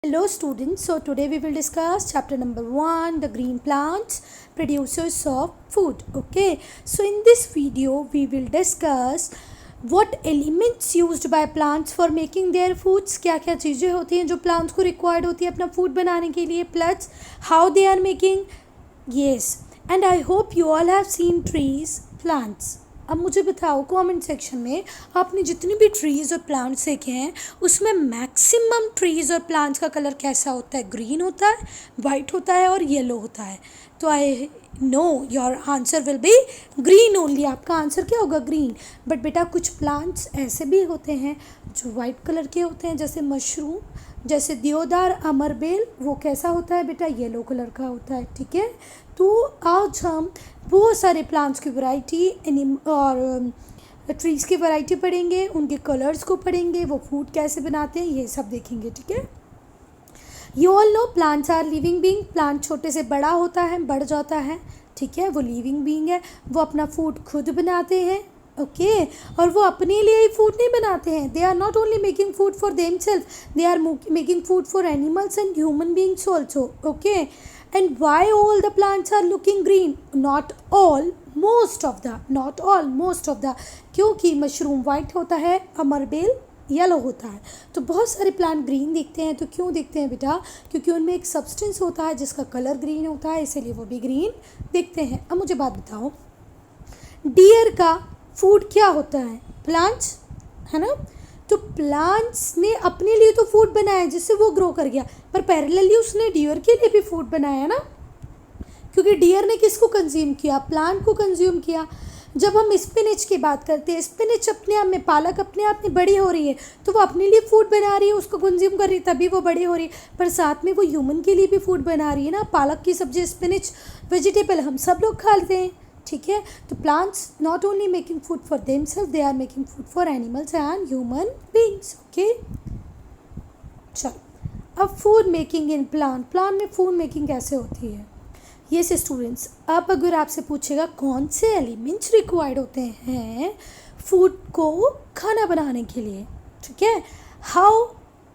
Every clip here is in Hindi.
Hello students, so today we will discuss chapter number 1, the green plants producers of food. Okay, so in this video we will discuss what elements used by plants for making their foods. क्या क्या चीज़ें होती हैं जो plants को required होती है अपना food बनाने के लिए, plus how they are making. Yes, and I hope you all have seen trees, plants. अब मुझे बताओ कमेंट सेक्शन में आपने जितनी भी ट्रीज़ और प्लांट्स देखे हैं उसमें मैक्सिमम ट्रीज़ और प्लांट्स का कलर कैसा होता है? ग्रीन होता है, वाइट होता है और येलो होता है. तो I know your answer will be green only. आपका आंसर क्या होगा? ग्रीन. बट बेटा कुछ प्लांट्स ऐसे भी होते हैं जो वाइट कलर के होते हैं, जैसे मशरूम, जैसे देवदार, अमरबेल. वो कैसा होता है बेटा? येलो कलर का होता है. ठीक है, तो आज हम बहुत सारे प्लांट्स की वैरायटी और ट्रीज़ की वैरायटी पढ़ेंगे, उनके कलर्स को पढ़ेंगे, वो फूड कैसे बनाते हैं, ये सब देखेंगे. ठीक है, you all know plants are living being. Plant छोटे से बड़ा होता है, बढ़ जाता है. ठीक है, वो लिविंग बीइंग है, वो अपना फूड खुद बनाते हैं. ओके, और वो अपने लिए ही फूड नहीं बनाते हैं. They are not only making food for themselves, they are making food for animals and human beings also. Okay, and why all the plants are looking green? Not all, most of the. क्योंकि मशरूम वाइट होता है, अमरबेल येलो होता है. तो बहुत सारे प्लांट ग्रीन दिखते हैं. तो क्यों दिखते हैं बेटा? क्योंकि उनमें एक सब्सटेंस होता है जिसका कलर ग्रीन होता है, इसीलिए वो भी ग्रीन दिखते हैं. अब मुझे बात बताओ, डियर का फूड क्या होता है? प्लांट्स, है ना. तो प्लांट्स ने अपने लिए तो फूड बनाया जिससे वो ग्रो कर गया, पर पैरेलली उसने डियर के लिए भी फूड बनाया ना, क्योंकि डियर ने किसको कंज्यूम किया? प्लांट को कंज्यूम किया. जब हम स्पिनच की बात करते हैं, स्पिनच अपने आप में, पालक अपने आप में बड़ी हो रही है, तो वो अपने लिए फूड बना रही है, उसको कंज्यूम कर रही है, तभी वो बड़ी हो रही है. पर साथ में वो ह्यूमन के लिए भी फूड बना रही है ना. पालक की सब्जी, स्पिनच, वेजिटेबल हम सब लोग खाते हैं. ठीक है, तो plants not only making food for themselves, they are making food for animals and human beings. Okay, चलो अब फूड मेकिंग इन प्लांट में फूड मेकिंग कैसे होती है? यस स्टूडेंट्स, अब अगर आपसे पूछेगा कौन से एलिमेंट्स रिक्वायर्ड होते हैं फूड को खाना बनाने के लिए, ठीक है, how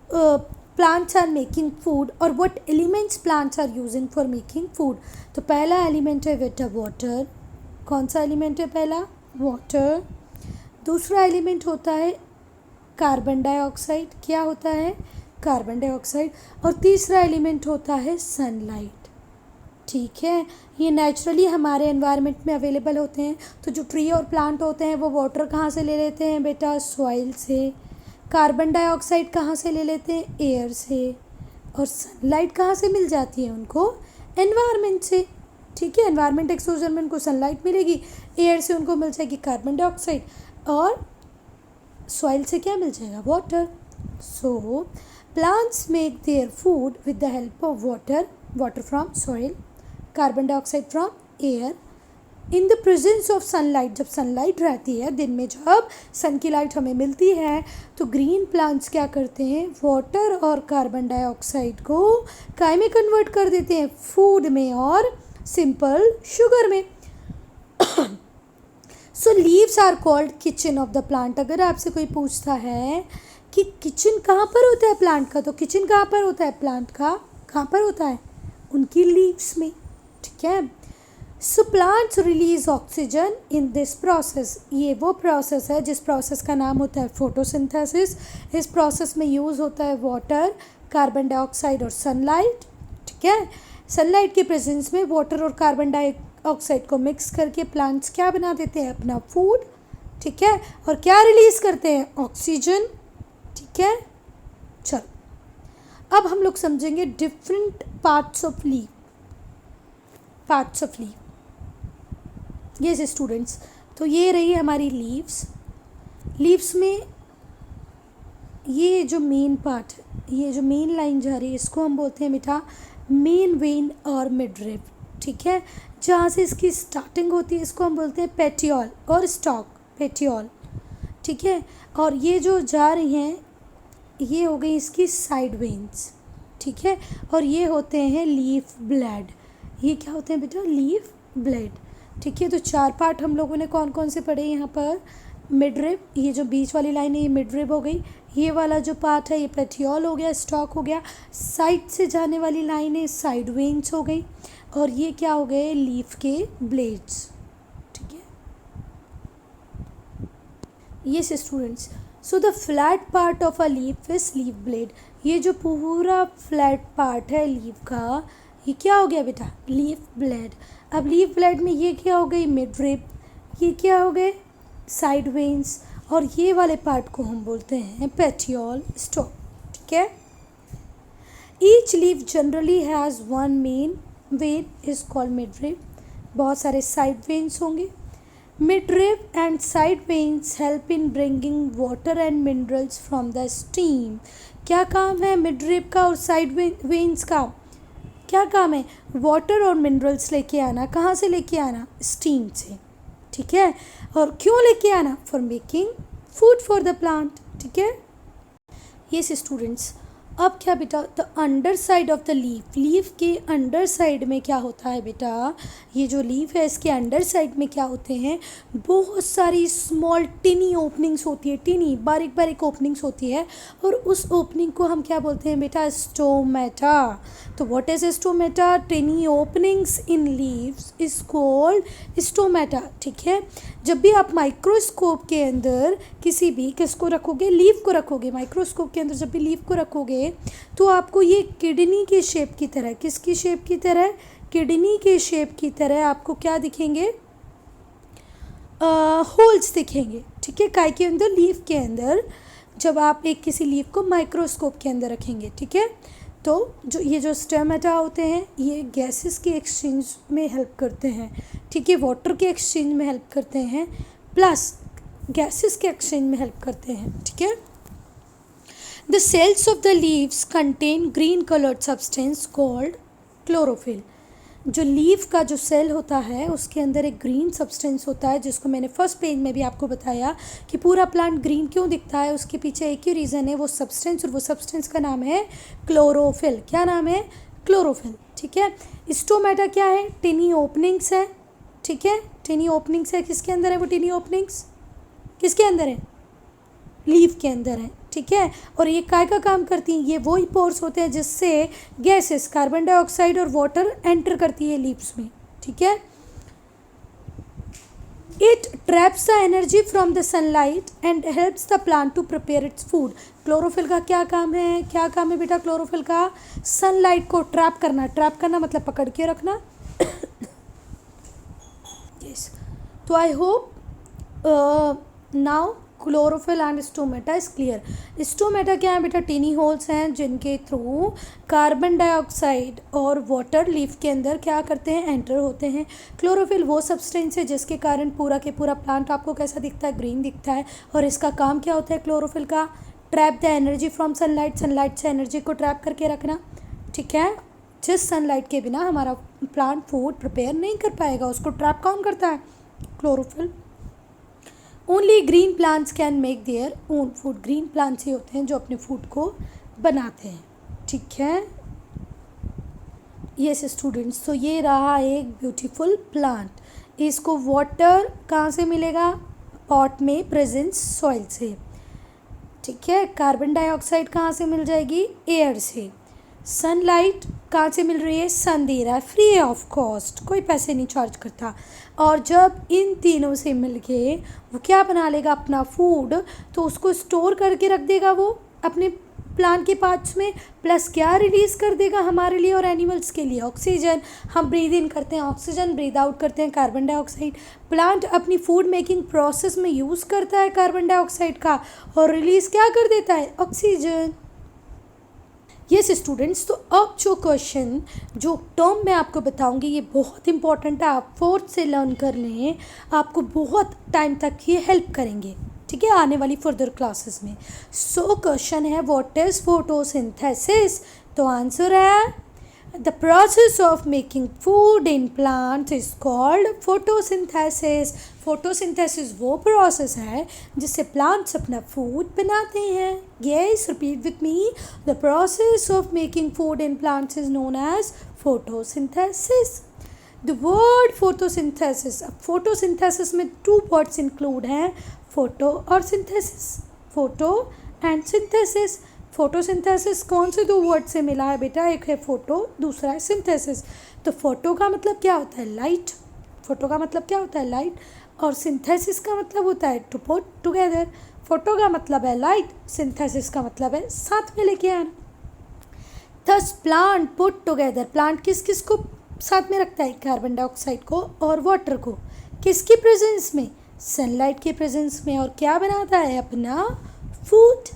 plants are making food और what elements plants are using for making food. तो पहला एलिमेंट है बेटा वाटर. कौन सा एलिमेंट है पहला? वाटर. दूसरा एलिमेंट होता है कार्बन डाइऑक्साइड. क्या होता है? Carbon dioxide. और तीसरा एलिमेंट होता है सनलाइट. ठीक है, ये नेचुरली हमारे एनवायरनमेंट में अवेलेबल होते हैं. तो जो ट्री और प्लांट होते हैं वो वाटर कहाँ से ले लेते हैं बेटा? सॉइल से. कार्बन डाइऑक्साइड कहाँ से ले लेते हैं? एयर से. और सनलाइट कहाँ से मिल जाती है उनको? एनवायरनमेंट से. ठीक है, एनवायरनमेंट एक्सपोजर में उनको सनलाइट मिलेगी, एयर से उनको मिल जाएगी कार्बन डाइऑक्साइड, और सॉइल से क्या मिल जाएगा? Water. So plants make their food with the help of water from soil, carbon dioxide from air, in the presence of sunlight. जब सनलाइट रहती है, दिन में जब सन की लाइट हमें मिलती है, तो ग्रीन प्लांट्स क्या करते हैं? वाटर और कार्बन डाइऑक्साइड को काय में कन्वर्ट कर देते हैं? फूड में और सिंपल शुगर में. So leaves are called kitchen of the plant. अगर आपसे कोई पूछता है कि किचन कहाँ पर होता है प्लांट का, तो किचन कहाँ पर होता है प्लांट का? कहाँ पर होता है? उनकी लीव्स में. ठीक है, so plants release oxygen in this process. ये वो प्रोसेस है जिस प्रोसेस का नाम होता है फोटोसिंथेसिस. इस प्रोसेस में यूज़ होता है वाटर, कार्बन डाइऑक्साइड और सनलाइट. ठीक है, सनलाइट के प्रेजेंस में वाटर और कार्बन डाइऑक्साइड को मिक्स करके प्लांट्स क्या बना देते हैं? अपना फूड. ठीक है, और क्या रिलीज करते हैं? ऑक्सीजन. ठीक है, चलो अब हम लोग समझेंगे different parts of leaf. Yes students, तो ये रही हमारी लीव्स में ये जो मेन पार्ट है, ये जो मेन लाइन जा रही है, इसको हम बोलते हैं बेटा मेन वेन और मिडरिब. ठीक है, जहाँ से इसकी स्टार्टिंग होती है इसको हम बोलते हैं पेटियोल और स्टॉक. पेटियोल. ठीक है, और ये जो जा रही हैं ये हो गई इसकी साइड वेन्स. ठीक है, और ये होते हैं लीफ ब्लेड. ये क्या होते हैं बेटा? Leaf blade. ठीक है, तो चार पार्ट हम लोगों ने कौन कौन से पढ़े यहाँ पर? मिडरिब, ये जो बीच वाली लाइन है ये मिडरिब हो गई, ये वाला जो पार्ट है ये पेटियोल हो गया, स्टॉक हो गया। साइड से जाने वाली लाइनें साइड वेन्स हो गई, और ये क्या हो गए, लीफ के ब्लेड्स। ठीक है, yes students, so the flat part of a leaf is leaf blade. ये जो पूरा फ्लैट पार्ट है लीफ का, ये क्या हो गया बेटा, लीफ ब्लेड। अब लीफ ब्लेड में ये क्या हो गई, मिड रिब, ये क्या हो गए, साइड वेन्स, और ये वाले पार्ट को हम बोलते हैं पेटियोल स्टॉक। ठीक है, each leaf generally has one main vein is called mid rib. बहुत सारे साइड वेन्स होंगे। Mid rib end side veins help in bringing water and minerals from the steam. क्या काम है मिड रिब का और साइड वेन्स का, क्या काम है, वाटर और मिनरल्स लेके आना। कहाँ से लेके आना, स्टीम से। ठीक है, और क्यों लेके आना, for making food for the plant. ठीक है, यस स्टूडेंट्स, अब क्या बेटा, the under side of the leaf, leaf के अंडर साइड में क्या होता है बेटा, ये जो लीफ है इसके अंडर साइड में क्या होते हैं, बहुत सारी स्मॉल टिनी ओपनिंग्स होती है, टिनी बारीक बारीक ओपनिंग्स होती है, और उस ओपनिंग को हम क्या बोलते हैं बेटा, स्टोमेटा। तो what is stomata, टिनी openings in leaves is called stomata. ठीक है, जब भी आप माइक्रोस्कोप के अंदर किसी भी किसको रखोगे, लीफ को रखोगे, माइक्रोस्कोप के अंदर जब भी लीफ को रखोगे तो आपको ये किडनी के शेप की तरह, किसकी शेप की तरह, किडनी के शेप की तरह आपको क्या दिखेंगे, होल्स दिखेंगे। ठीक है, काय के अंदर, लीफ के अंदर, जब आप एक किसी लीफ को माइक्रोस्कोप के अंदर रखेंगे। ठीक है, तो जो ये जो स्टोमेटा होते हैं ये गैसेस के एक्सचेंज में हेल्प करते हैं। ठीक है, वाटर के एक्सचेंज में हेल्प करते हैं, प्लस गैसेस के एक्सचेंज में हेल्प करते हैं। ठीक है, the cells of the leaves contain green coloured substance called chlorophyll. जो लीफ का जो सेल होता है उसके अंदर एक ग्रीन सब्सटेंस होता है, जिसको मैंने फर्स्ट पेज में भी आपको बताया कि पूरा प्लांट ग्रीन क्यों दिखता है, उसके पीछे एक ही रीज़न है, वो सब्सटेंस, और वो सब्सटेंस का नाम है क्लोरोफिल। क्या नाम है, क्लोरोफिल। ठीक है, स्टोमेटा क्या है, टिनी ओपनिंग्स है। ठीक है, टिनी ओपनिंग्स है, किसके अंदर है वो टिनी ओपनिंग्स, किसके अंदर है, लीफ के अंदर है। ठीक है, और ये काय का काम करती हैं, ये वही पोर्स होते हैं जिससे गैसेस कार्बन डाइऑक्साइड और वाटर एंटर करती है लीव्स में। ठीक है, it traps the energy from the sunlight and helps the plant to prepare its food. Chlorophyll का क्या काम है, क्या काम है बेटा क्लोरोफिल का, सनलाइट को ट्रैप करना, ट्रैप करना मतलब पकड़ के रखना। यस, तो I hope now chlorophyll and stomata is clear. Stomata क्या है बेटा, टिनी होल्स हैं जिनके थ्रू कार्बन डाइऑक्साइड और वाटर लीफ के अंदर क्या करते हैं, एंटर होते हैं। क्लोरोफिल वो सब्सटेंस है जिसके कारण पूरा के पूरा प्लांट आपको कैसा दिखता है, ग्रीन दिखता है। और इसका काम क्या होता है क्लोरोफिल का, trap the energy from sunlight, sunlight से एनर्जी को ट्रैप करके रखना। ठीक है, जिस सनलाइट के बिना हमारा प्लांट फूड प्रिपेयर नहीं कर पाएगा, उसको ट्रैप कौन करता है, chlorophyll. Only green plants can make their own food. Green plants ही होते हैं जो अपने फूड को बनाते हैं। ठीक है, यस स्टूडेंट्स, तो ये रहा एक ब्यूटीफुल प्लांट। इसको वाटर कहाँ से मिलेगा, पॉट में प्रेजेंस सॉइल से। ठीक है, कार्बन डाइऑक्साइड कहाँ से मिल जाएगी, एयर से। सनलाइट कहाँ से मिल रही है, सन दे रहा है फ्री ऑफ कॉस्ट, कोई पैसे नहीं चार्ज करता। और जब इन तीनों से मिलके वो क्या बना लेगा, अपना फूड, तो उसको स्टोर करके रख देगा वो अपने प्लांट के पार्ट्स में, प्लस क्या रिलीज़ कर देगा हमारे लिए और एनिमल्स के लिए, ऑक्सीजन। हम ब्रीद इन करते हैं ऑक्सीजन, ब्रीद आउट करते हैं कार्बन डाइऑक्साइड। प्लांट अपनी फूड मेकिंग प्रोसेस में यूज़ करता है कार्बन डाइऑक्साइड का और रिलीज़ क्या कर देता है, ऑक्सीजन। यस स्टूडेंट्स, तो अब जो क्वेश्चन, जो टर्म मैं आपको बताऊंगी ये बहुत इंपॉर्टेंट है, आप फोर्थ से लर्न कर लें, आपको बहुत टाइम तक ये हेल्प करेंगे। ठीक है, आने वाली फर्दर क्लासेस में। सो क्वेश्चन है, व्हाट इज फोटोसिंथेसिस, तो आंसर है the process of making food in plants is called photosynthesis. Photosynthesis वो प्रोसेस है जिससे प्लांट्स अपना फूड बनाते हैं। Yes, repeat with me, the process of making food in plants is known as photosynthesis. The word photosynthesis, अब फोटोसिंथेसिस में टू वर्ड्स इंक्लूड हैं, फोटो और synthesis, photo and synthesis. Photosynthesis कौन से दो वर्ड से मिला है बेटा? एक है फोटो, दूसरा है सिंथेसिस। तो फोटो का मतलब क्या होता है? लाइट। फोटो का मतलब क्या होता है? लाइट। और सिंथेसिस का मतलब होता है टू पुट टुगेदर। फोटो का मतलब है लाइट, सिंथेसिस का मतलब है साथ में लेके आना। Thus plant put together. Plant किस किस को साथ में रखता है? कार्बन डाइऑक्साइड को और वाटर को। किसकी प्रेजेंस में? सनलाइट के प्रेजेंस में। और क्या बनाता है? अपना फूड।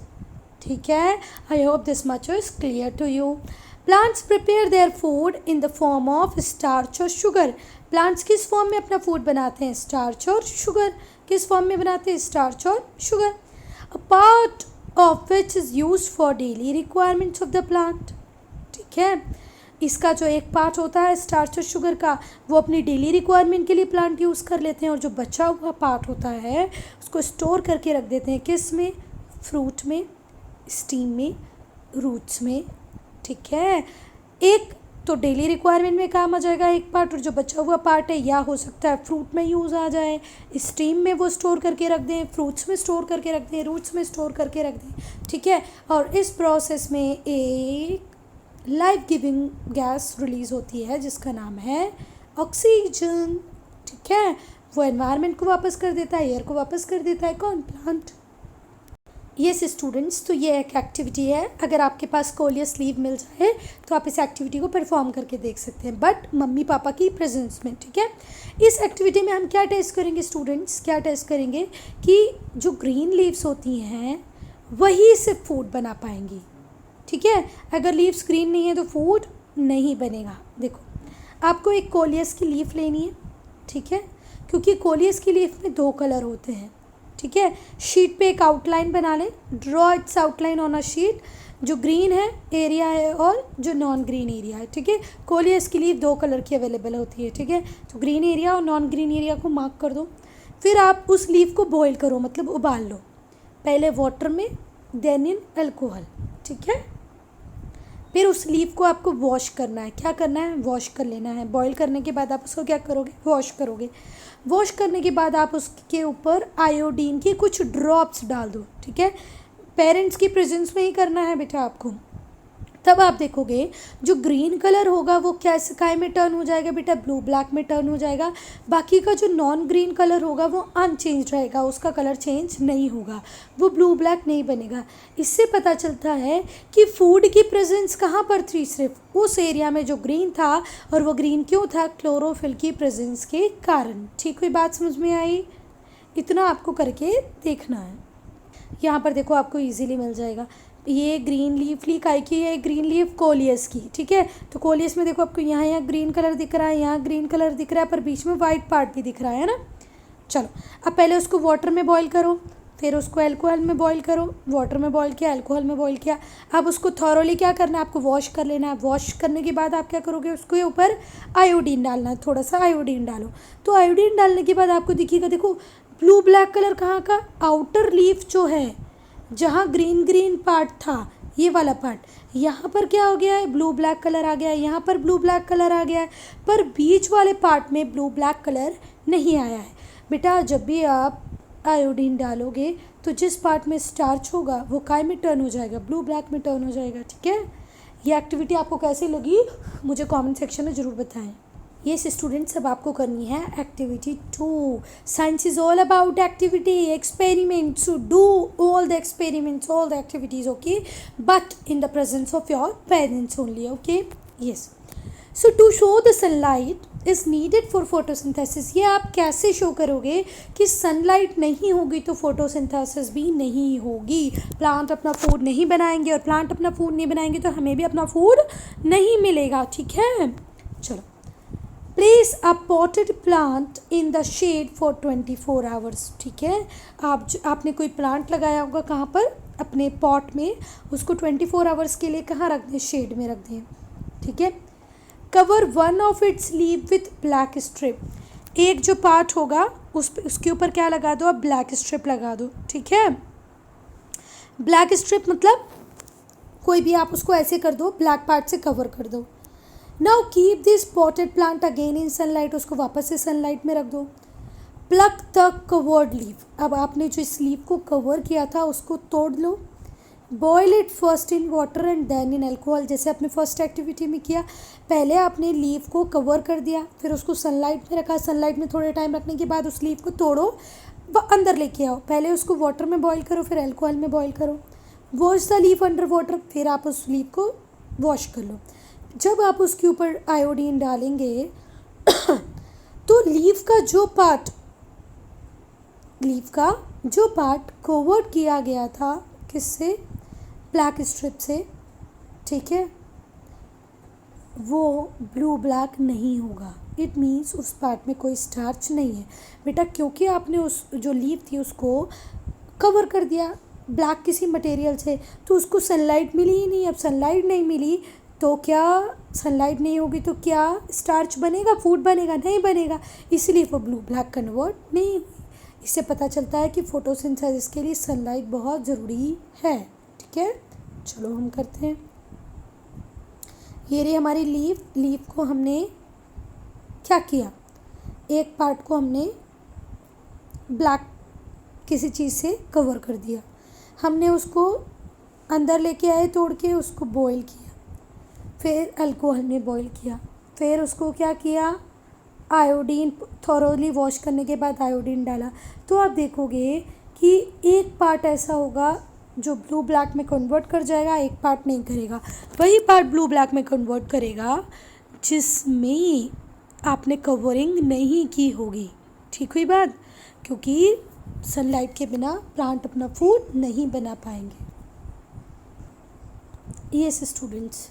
ठीक है, I hope this much is clear to you. Plants prepare their food in the form of starch और शुगर। प्लांट्स किस फॉर्म में अपना फूड बनाते हैं? स्टार्च और शुगर। किस फॉर्म में बनाते हैं? स्टार्च और sugar. A part of which is use for daily requirements of the plant. ठीक है, इसका जो एक पार्ट होता है स्टार्च और शुगर का, वो अपनी डेली रिक्वायरमेंट के लिए प्लांट यूज़ कर लेते हैं, और जो बचा हुआ पार्ट होता है उसको स्टोर करके रख देते हैं। किस में? फ्रूट में, स्टीम में, रूट्स में। ठीक है, एक तो डेली रिक्वायरमेंट में काम आ जाएगा एक पार्ट, और जो बचा हुआ पार्ट है या हो सकता है फ्रूट में यूज़ आ जाए, स्टीम में वो स्टोर करके रख दें, फ्रूट्स में स्टोर करके रख दें, रूट्स में स्टोर करके रख दें। ठीक है, और इस प्रोसेस में एक लाइफ गिविंग गैस रिलीज़ होती है जिसका नाम है ऑक्सीजन। ठीक है, वो एनवायरनमेंट को वापस कर देता है, एयर को वापस कर देता है। कौन? प्लांट। यस स्टूडेंट्स, तो ये एक एक्टिविटी है। अगर आपके पास कोलियस लीव मिल जाए तो आप इस एक्टिविटी को परफॉर्म करके देख सकते हैं, बट मम्मी पापा की प्रेजेंस में। ठीक है, इस एक्टिविटी में हम क्या टेस्ट करेंगे स्टूडेंट्स? क्या टेस्ट करेंगे कि जो ग्रीन लीव्स होती हैं वही से फूड बना पाएंगी। ठीक है, अगर लीव्स ग्रीन नहीं है तो फूड नहीं बनेगा। देखो, आपको एक कोलियस की लीफ लेनी है। ठीक है, क्योंकि कोलियस की लीफ में दो कलर होते हैं। ठीक है, शीट पे एक आउटलाइन बना लें, draw it's outline on a sheet. जो ग्रीन है एरिया है और जो नॉन ग्रीन एरिया है। ठीक है, कोलियस की लीफ दो कलर की अवेलेबल होती है। ठीक है, तो ग्रीन एरिया और नॉन ग्रीन एरिया को मार्क कर दो। फिर आप उस लीफ को बॉईल करो, मतलब उबाल लो, पहले वाटर में देन इन अल्कोहल। ठीक है, फिर उस लीफ को आपको वॉश करना है। क्या करना है? वॉश कर लेना है। बॉईल करने के बाद आप उसको क्या करोगे? वॉश करोगे। वॉश करने के बाद आप उसके ऊपर आयोडीन की कुछ ड्रॉप्स डाल दो। ठीक है, पेरेंट्स की प्रेजेंस में ही करना है बेटा आपको। तब आप देखोगे जो ग्रीन कलर होगा वो कैसे काय में टर्न हो जाएगा बेटा? ब्लू ब्लैक में टर्न हो जाएगा। बाकी का जो नॉन ग्रीन कलर होगा वो अनचेंज रहेगा, उसका कलर चेंज नहीं होगा, वो ब्लू ब्लैक नहीं बनेगा। इससे पता चलता है कि फूड की प्रेजेंस कहाँ पर थी? सिर्फ उस एरिया में जो ग्रीन था, और वो ग्रीन क्यों था? क्लोरोफिल की प्रेजेंस के कारण। ठीक, कोई बात समझ में आई? इतना आपको करके देखना है। यहाँ पर देखो आपको इजीली मिल जाएगा। ये ग्रीन लीफ ली काय की है? ग्रीन लीफ कोलियस की। ठीक है, तो कोलियस में देखो आपको यहाँ ग्रीन कलर दिख रहा है, यहाँ ग्रीन कलर दिख रहा है, पर बीच में वाइट पार्ट भी दिख रहा है ना। चलो, अब पहले उसको वाटर में बॉईल करो, फिर उसको अल्कोहल में बॉईल करो। वाटर में बॉईल किया, अल्कोहल में बॉईल किया। अब उसको थॉरोली क्या करना है? आपको वॉश कर लेना है। वॉश करने के बाद आप क्या करोगे? उसके ऊपर आयोडीन डालना है, थोड़ा सा आयोडीन डालो। तो आयोडीन डालने के बाद आपको दिखेगा, देखो ब्लू ब्लैक कलर कहाँ का? आउटर लीफ जो है, जहाँ ग्रीन ग्रीन पार्ट था, ये वाला पार्ट, यहाँ पर क्या हो गया है? ब्लू ब्लैक कलर आ गया है। यहाँ पर ब्लू ब्लैक कलर आ गया है, पर बीच वाले पार्ट में ब्लू ब्लैक कलर नहीं आया है। बेटा जब भी आप आयोडीन डालोगे तो जिस पार्ट में स्टार्च होगा वो काय में टर्न हो जाएगा? ब्लू ब्लैक में टर्न हो जाएगा। ठीक है, ये एक्टिविटी आपको कैसी लगी मुझे कमेंट सेक्शन में ज़रूर बताएं। येस स्टूडेंट्स, अब आपको करनी है activity 2। Science is all about activity, experiments. So do all the experiments, all the activities, okay, but in the presence of your parents only. Okay, yes. So to show the sunlight is needed for photosynthesis. ये आप कैसे शो करोगे कि सनलाइट नहीं होगी तो फोटोसिंथेसिस भी नहीं होगी? प्लांट अपना फूड नहीं बनाएंगे, और प्लांट अपना फूड नहीं बनाएंगे तो हमें भी अपना फूड नहीं मिलेगा। ठीक है, चलो। Place a potted plant in the shade for 24 hours. ठीक है, आपने कोई प्लांट लगाया होगा कहाँ पर? अपने पॉट में। उसको 24 आवर्स के लिए कहाँ रख दें? शेड में रख दें। ठीक है, cover one of its leave with black strip. एक जो पार्ट होगा उसके ऊपर क्या लगा दो? अब ब्लैक स्ट्रिप लगा दो। ठीक है, ब्लैक स्ट्रिप मतलब कोई भी आप उसको ऐसे कर दो, ब्लैक पार्ट से कवर कर दो। Now keep this potted plant again in sunlight. उसको वापस से सनलाइट में रख दो। Plug the covered leaf. अब आपने जो इस लीफ को कवर किया था उसको तोड़ लो, boil it first in water and then in alcohol. जैसे आपने फर्स्ट एक्टिविटी में किया, पहले आपने लीफ को कवर कर दिया, फिर उसको सनलाइट में रखा, सनलाइट में थोड़े टाइम रखने के बाद उस लीफ को तोड़ो, वह अंदर लेके आओ, पहले उसको वाटर में बॉयल करो, फिर अल्कोहल में बॉयल करो, wash the leaf under water, फिर आप उस लीफ को वॉश कर लो। जब आप उसके ऊपर आयोडीन डालेंगे तो लीफ का जो पार्ट कवर्ड किया गया था किससे, ब्लैक स्ट्रिप से, ठीक है, वो ब्लू ब्लैक नहीं होगा। इट मीन्स उस पार्ट में कोई स्टार्च नहीं है बेटा, क्योंकि आपने उस जो लीफ थी उसको कवर कर दिया ब्लैक किसी मटेरियल से, तो उसको सनलाइट मिली ही नहीं। अब सनलाइट नहीं मिली तो क्या, सनलाइट नहीं होगी तो क्या स्टार्च बनेगा, फूड बनेगा, नहीं बनेगा, इसलिए वो ब्लू ब्लैक कन्वर्ट नहीं हुई। इससे पता चलता है कि फोटोसिंथेसिस के लिए सनलाइट बहुत ज़रूरी है। ठीक है, चलो हम करते हैं। ये रही हमारी लीफ को हमने क्या किया, एक पार्ट को हमने ब्लैक किसी चीज़ से कवर कर दिया, हमने उसको अंदर लेके आए तोड़ के, उसको बॉईल किया, फिर अल्कोहल में बॉईल किया, फिर उसको क्या किया, आयोडीन थॉरोली वॉश करने के बाद आयोडीन डाला। तो आप देखोगे कि एक पार्ट ऐसा होगा जो ब्लू ब्लैक में कन्वर्ट कर जाएगा, एक पार्ट नहीं करेगा। वही पार्ट ब्लू ब्लैक में कन्वर्ट करेगा जिसमें आपने कवरिंग नहीं की होगी। ठीक हुई बात, क्योंकि सनलाइट के बिना प्लांट अपना फूड नहीं बना पाएंगे। यस स्टूडेंट्स,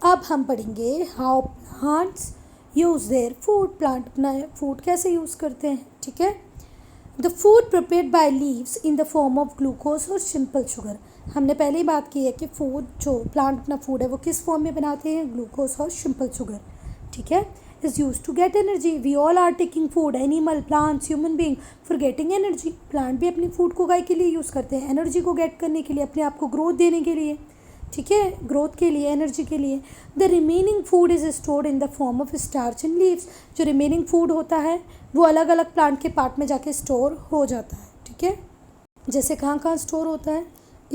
अब हम पढ़ेंगे how plants use their food. Plant अपना फूड कैसे यूज़ करते हैं। ठीक है, the food prepared by leaves in the form of glucose और सिंपल शुगर। हमने पहले ही बात की है कि फूड जो प्लांट अपना फूड है वो किस फॉर्म में बनाते हैं, ग्लूकोज और सिंपल शुगर। ठीक है, is used to get energy. We all are taking food, animal, plants, human being for getting energy. Plant भी अपनी फूड को गाय के लिए यूज़ करते हैं, एनर्जी को गेट करने के लिए, अपने आप को ग्रोथ देने के लिए। ठीक है, ग्रोथ के लिए, एनर्जी के लिए। The remaining food is stored in the form of starch in leaves. जो रिमेनिंग फूड होता है वो अलग अलग प्लांट के पार्ट में जाके स्टोर हो जाता है। ठीक है, जैसे कहाँ कहाँ स्टोर होता है,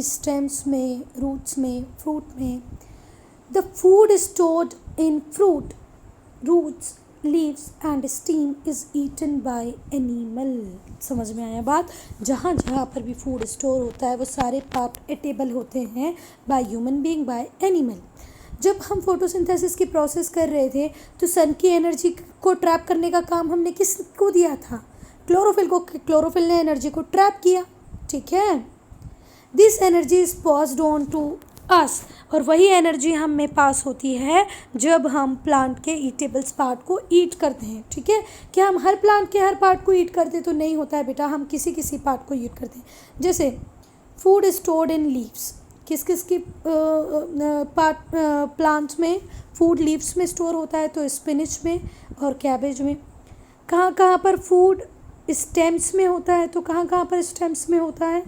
स्टेम्स में, रूट्स में, फ्रूट में। The food stored in fruit, roots, leaves and stem is eaten by animal. समझ में आया बात, जहाँ जहाँ पर भी फूड स्टोर होता है वो सारे पार्ट एटेबल होते हैं by human being, by animal. जब हम फोटोसिंथेसिस की प्रोसेस कर रहे थे तो सन की एनर्जी को ट्रैप करने का काम हमने किसको दिया था, क्लोरोफिल को। क्लोरोफिल ने एनर्जी को ट्रैप किया। ठीक है, this energy is passed on to us, और वही एनर्जी हम में पास होती है जब हम प्लांट के ईटेबल्स पार्ट को ईट करते हैं। ठीक है, क्या हम हर प्लांट के हर पार्ट को ईट करते तो नहीं होता है बेटा, हम किसी किसी पार्ट को ईट करते हैं। जैसे फूड स्टोर्ड इन लीव्स, किस किस की पार्ट प्लांट्स में फूड लीव्स में स्टोर होता है, तो स्पिनिच में और कैबेज में। कहाँ कहाँ पर फूड स्टेम्स में होता है, तो कहाँ कहाँ पर स्टेम्स में होता है,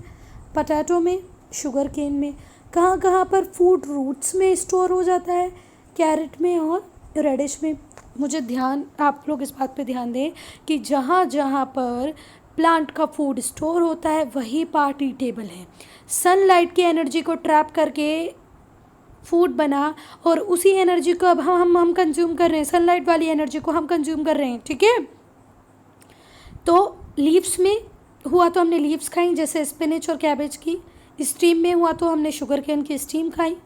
पटैटो में, शुगर केन में। कहाँ कहाँ पर फूड रूट्स में स्टोर हो जाता है, कैरेट में और रेडिश में। मुझे आप लोग इस बात पे ध्यान दें कि जहाँ जहाँ पर प्लांट का फूड स्टोर होता है वही पार्ट ईटेबल है। सनलाइट की एनर्जी को ट्रैप करके फूड बना और उसी एनर्जी को अब हम कंज्यूम कर रहे हैं, सनलाइट वाली एनर्जी को हम कंज्यूम कर रहे हैं। ठीक है, तो लीव्स में हुआ तो हमने लीव्स खाई, जैसे स्पिनच और कैबेज की। स्टीम में हुआ तो हमने शुगर केन की स्टीम खाई।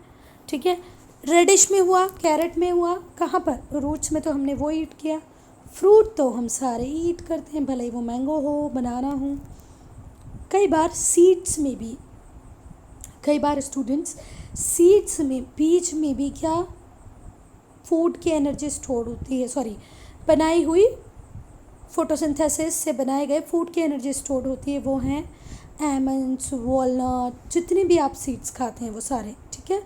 ठीक है, रेडिश में हुआ, कैरेट में हुआ, कहाँ पर, रूट्स में तो हमने वो ईट किया। फ्रूट तो हम सारे ईट करते हैं, भले ही वो मैंगो हो, बनाना हो। कई बार सीड्स में भी, कई बार स्टूडेंट्स सीड्स में, बीज में भी क्या फूड की एनर्जी स्टोर होती है, सॉरी बनाई हुई फोटोसिंथेसिस से बनाए गए फूड की एनर्जी स्टोर होती है। वो हैं एमंड्स, वॉलनट, जितने भी आप सीड्स खाते हैं वो सारे। ठीक है,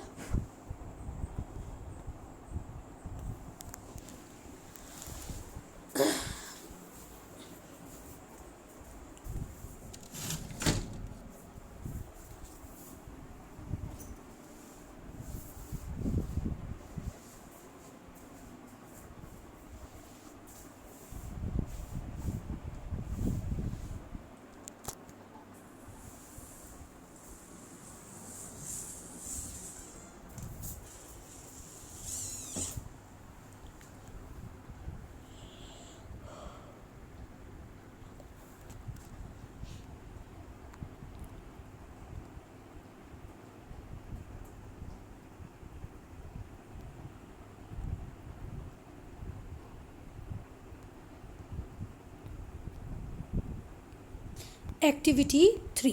एक्टिविटी 3,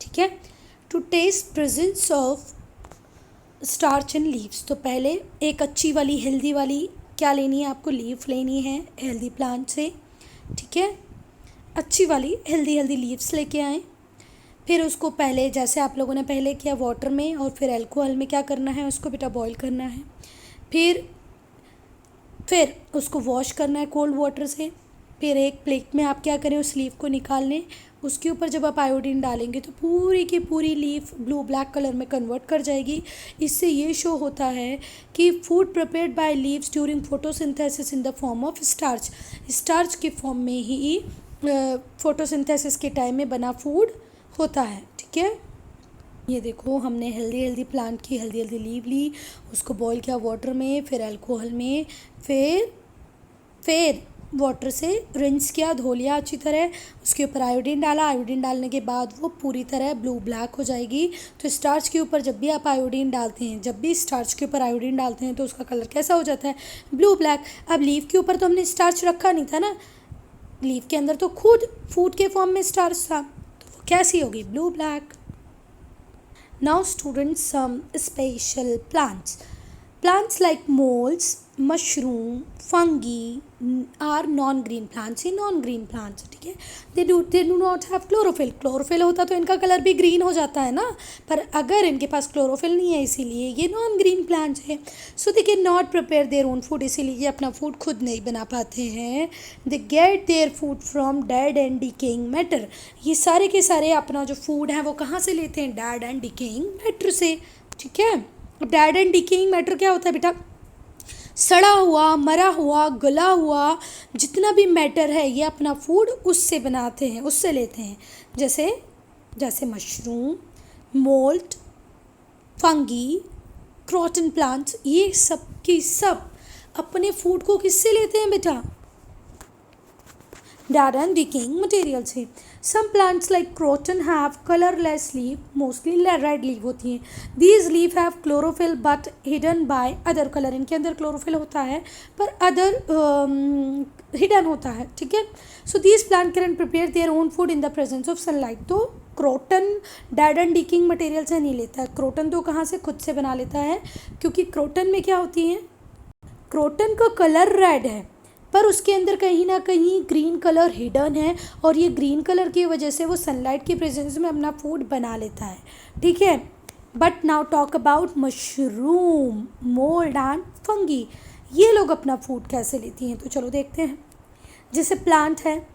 ठीक है, to test presence of starch in leaves. तो पहले एक अच्छी वाली हेल्दी वाली क्या लेनी है आपको, लीफ लेनी है हेल्दी प्लांट से, ठीक है, अच्छी वाली हेल्दी लीव्स लेके आएँ। फिर उसको पहले जैसे आप लोगों ने पहले किया वाटर में और फिर अल्कोहल में क्या करना है, उसको बेटा बॉईल करना है। फिर उसको वॉश करना है कोल्ड वाटर से। फिर एक प्लेट में आप क्या करें, उस लीफ को निकाल लें। उसके ऊपर जब आप आयोडीन डालेंगे तो पूरी की पूरी लीफ ब्लू ब्लैक कलर में कन्वर्ट कर जाएगी। इससे ये शो होता है कि food prepared by leaves during photosynthesis in the form of starch, starch के फॉर्म में ही फोटोसिंथेसिस के टाइम में बना फूड होता है, ठीक है। ये देखो हमने हेल्दी प्लांट की हेल्दी लीव ली, उसको बॉईल किया वाटर में, फिर अल्कोहल में, फिर वाटर से रिंस किया, धो लिया अच्छी तरह। उसके ऊपर आयोडीन डाला, आयोडीन डालने के बाद वो पूरी तरह ब्लू ब्लैक हो जाएगी। तो स्टार्च के ऊपर जब भी आप आयोडीन डालते हैं, जब भी स्टार्च के ऊपर आयोडीन डालते हैं तो उसका कलर कैसा हो जाता है, ब्लू ब्लैक। अब लीव के ऊपर तो हमने स्टार्च रखा नहीं था ना, लीव के अंदर तो खुद फूड के फॉर्म में स्टार्च था, तो वो कैसी होगी, blue black. Now students, some special plants like molds, mushroom, fungi are non-green plants, ये non-green plants, ठीक है। they do not have chlorophyll होता तो इनका कलर भी ग्रीन हो जाता है ना, पर अगर इनके पास क्लोरोफिल नहीं है इसीलिए ये non-green plants है। so they cannot prepare their own food, इसीलिए ये अपना फूड खुद नहीं बना पाते हैं। they get their food from dead and decaying matter, ये सारे के सारे अपना जो फूड है वो कहाँ से लेते हैं, dead and decaying matter से, ठीक है। अब dead and decaying matter क्या होता है बेटा, सड़ा हुआ, मरा हुआ, गला हुआ जितना भी मैटर है ये अपना फूड उससे बनाते हैं, उससे लेते हैं। जैसे mushroom, mould, fungi, croton plants, ये सब की सब अपने फूड को किससे लेते हैं बेटा, dead and decaying material से। Some plants like croton have colorless leaf, mostly red leaf होती हैं। These leaf have chlorophyll but hidden by other color, इनके अंदर chlorophyll होता है पर other hidden होता है, ठीक है। So these plant can prepare their own food in the presence of sunlight। तो क्रोटन डेड एंड डिकिंग मटेरियल से नहीं लेता है, क्रोटन तो कहाँ से, खुद से बना लेता है, क्योंकि क्रोटन में क्या होती है, क्रोटन का कलर रेड है पर उसके अंदर कहीं ना कहीं ग्रीन कलर हिडन है, और ये ग्रीन कलर की वजह से वो सनलाइट की प्रेजेंस में अपना फूड बना लेता है, ठीक है। But now talk about mushroom, mould and fungi, ये लोग अपना फूड कैसे लेती हैं, तो चलो देखते हैं। जैसे प्लांट है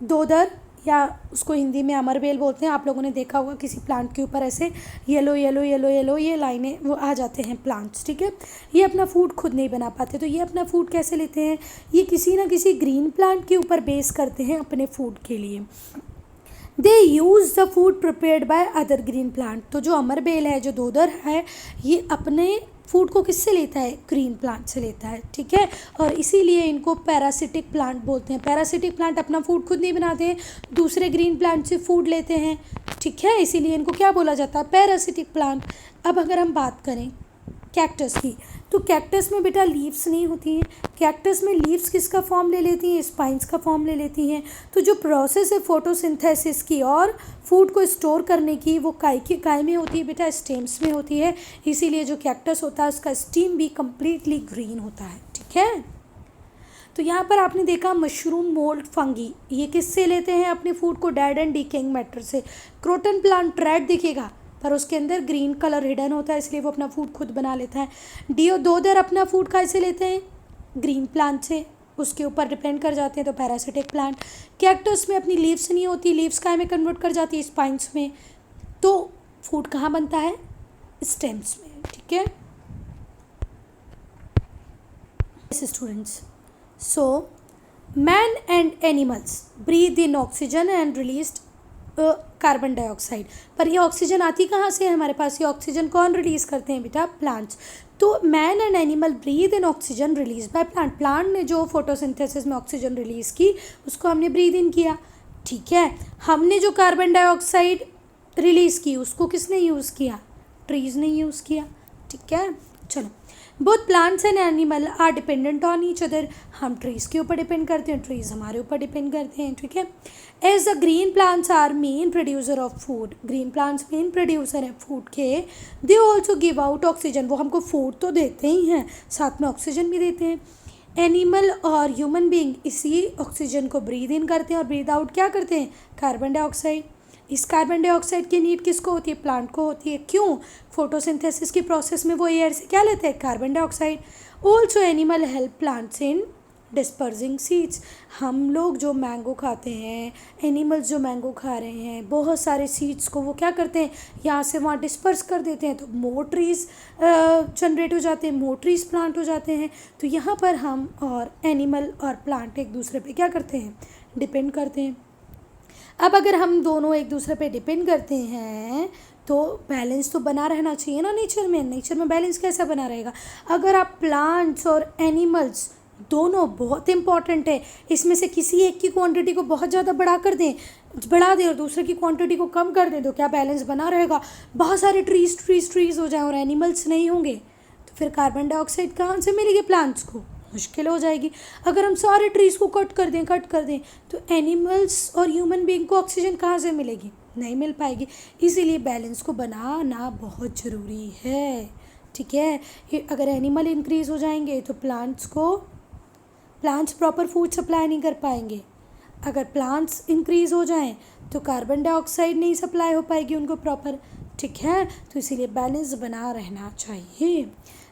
दोदर, या उसको हिंदी में अमरबेल बोलते हैं, आप लोगों ने देखा होगा किसी प्लांट के ऊपर ऐसे येलो ये लाइनें वो आ जाते हैं प्लांट्स, ठीक है। ये अपना फूड खुद नहीं बना पाते, तो ये अपना फूड कैसे लेते हैं, ये किसी ना किसी ग्रीन प्लांट के ऊपर बेस करते हैं अपने फूड के लिए। They use the food prepared by other green plant, तो जो अमरबेल है, जो दोदर है, ये अपने फूड को किससे लेता है, ग्रीन प्लांट से लेता है, ठीक है। और इसीलिए इनको पैरासिटिक प्लांट बोलते हैं। पैरासिटिक प्लांट अपना फूड खुद नहीं बनाते हैं, दूसरे ग्रीन प्लांट से फूड लेते हैं, ठीक है, इसीलिए इनको क्या बोला जाता है, पैरासिटिक प्लांट। अब अगर हम बात करें कैक्टस की, तो कैक्टस में बेटा लीव्स नहीं होती हैं, कैक्टस में लीव्स किसका फॉर्म ले लेती हैं, स्पाइंस का फॉर्म ले लेती हैं। तो जो प्रोसेस है फोटोसिंथेसिस की और फूड को स्टोर करने की, वो काय में होती है बेटा, स्टेम्स में होती है, इसीलिए जो कैक्टस होता है उसका स्टीम भी कम्प्लीटली ग्रीन होता है, ठीक है। तो यहाँ पर आपने देखा मशरूम, मोल्ड, फंगी, ये किससे लेते हैं अपने फूड को, डेड एंड डिकेइंग मैटर से। क्रोटन प्लांट रेड दिखेगा पर उसके अंदर ग्रीन कलर हिडन होता है, इसलिए वो अपना फूड खुद बना लेता है। दोदर अपना फूड कैसे लेते हैं, ग्रीन प्लांट से, उसके ऊपर डिपेंड कर जाते हैं, तो पैरासिटिक प्लांट। कैक्टस में अपनी लीव्स नहीं होती, लीव्स काय में कन्वर्ट कर जाती है, स्पाइंस में, तो फूड कहाँ बनता है, स्टेम्स में, ठीक है। Students, so man and animals breathe in oxygen and released carbon dioxide, पर ये ऑक्सीजन आती कहाँ से है हमारे पास, ये ऑक्सीजन कौन रिलीज़ करते हैं बेटा, प्लांट्स। तो man and animal breathe in oxygen release by plant, plant ने जो फोटोसिंथेसिस में ऑक्सीजन रिलीज़ की उसको हमने ब्रीथ इन किया, ठीक है। हमने जो कार्बन डाइऑक्साइड रिलीज़ की उसको किसने यूज़ किया, ट्रीज़ ने यूज़ किया, ठीक है। चलो, both plants and animal are dependent on each other. हम ट्रीज़ के ऊपर डिपेंड करते हैं, ट्रीज़ हमारे ऊपर डिपेंड करते हैं, ठीक है। As the green plants are main producer of food, green plants main producer हैं फूड के। They also give out oxygen, वो हमको फूड तो देते ही हैं, साथ में ऑक्सीजन भी देते हैं। एनिमल और ह्यूमन बीइंग इसी ऑक्सीजन को ब्रीद इन करते हैं और ब्रीद आउट क्या करते हैं, कार्बन डाइऑक्साइड। इस कार्बन डाइऑक्साइड की नीड किसको होती है, प्लांट को होती है। क्यों, फोटोसिंथेसिस की प्रोसेस में वो एयर से क्या लेते हैं, carbon dioxide. Also animal help plants in dispersing seeds, हम लोग जो मैंगो खाते हैं, एनिमल्स जो मैंगो खा रहे हैं, बहुत सारे सीड्स को वो क्या करते हैं, यहाँ से वहाँ डिस्पर्स कर देते हैं, तो मोर ट्रीज़ जनरेट हो जाते हैं, मोर ट्रीज़ प्लांट हो जाते हैं। तो यहाँ पर हम और एनिमल और प्लांट एक दूसरे पे क्या करते हैं, डिपेंड करते हैं। अब अगर हम दोनों एक दूसरे पे डिपेंड करते हैं तो बैलेंस तो बना रहना चाहिए ना नेचर में। नेचर में बैलेंस कैसा बना रहेगा, अगर आप प्लांट्स और एनिमल्स दोनों बहुत इंपॉर्टेंट है, इसमें से किसी एक की क्वांटिटी को बहुत ज़्यादा बढ़ा दें और दूसरे की क्वांटिटी को कम कर दें, तो क्या बैलेंस बना रहेगा। बहुत सारे ट्रीज़ हो जाएं और एनिमल्स नहीं होंगे, तो फिर कार्बन डाइऑक्साइड कहाँ से मिलेगी प्लांट्स को, मुश्किल हो जाएगी। अगर हम सारे ट्रीज़ को कट कर दें तो एनिमल्स और ह्यूमन बीइंग को ऑक्सीजन कहाँ से मिलेगी, नहीं मिल पाएगी। इसीलिए बैलेंस को बनाना बहुत ज़रूरी है, ठीक है। अगर एनिमल इंक्रीज़ हो जाएंगे तो प्लांट्स प्रॉपर फूड सप्लाई नहीं कर पाएंगे। अगर प्लांट्स इंक्रीज़ हो जाएं तो कार्बन डाइऑक्साइड नहीं सप्लाई हो पाएगी उनको प्रॉपर, ठीक है। तो इसीलिए बैलेंस बना रहना चाहिए।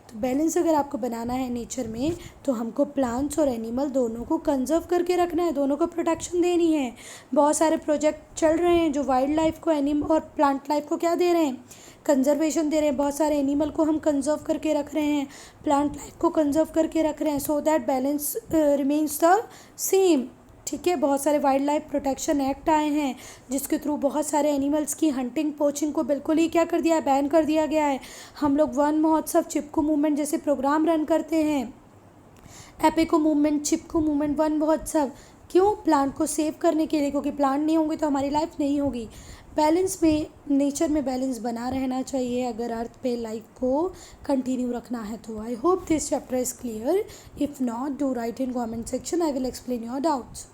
तो बैलेंस अगर आपको बनाना है नेचर में तो हमको प्लांट्स और एनिमल दोनों को कंजर्व करके रखना है, दोनों को प्रोटेक्शन देनी है। बहुत सारे प्रोजेक्ट चल रहे हैं जो वाइल्ड लाइफ को एनिमल और प्लांट लाइफ को क्या दे रहे हैं, कंजर्वेशन दे रहे हैं। बहुत सारे एनिमल को हम कंजर्व करके रख रहे हैं, प्लांट लाइफ को कंजर्व करके रख रहे हैं, so that balance remains the same, ठीक है। बहुत सारे वाइल्ड लाइफ प्रोटेक्शन एक्ट आए हैं जिसके थ्रू बहुत सारे एनिमल्स की हंटिंग पोचिंग को बिल्कुल ही क्या कर दिया है, बैन कर दिया गया है। हम लोग वन महोत्सव, चिपकू मूवमेंट जैसे प्रोग्राम रन करते हैं, एपिको मूवमेंट, चिपकू मूवमेंट, वन महोत्सव, क्यों, प्लांट को सेव करने के लिए, क्योंकि प्लांट नहीं होंगे तो हमारी लाइफ नहीं होगी। बैलेंस में, नेचर में बैलेंस बना रहना चाहिए अगर अर्थ पे लाइफ को कंटिन्यू रखना है तो। आई hope this chapter is clear, if not do right in comment section, I will explain your doubts.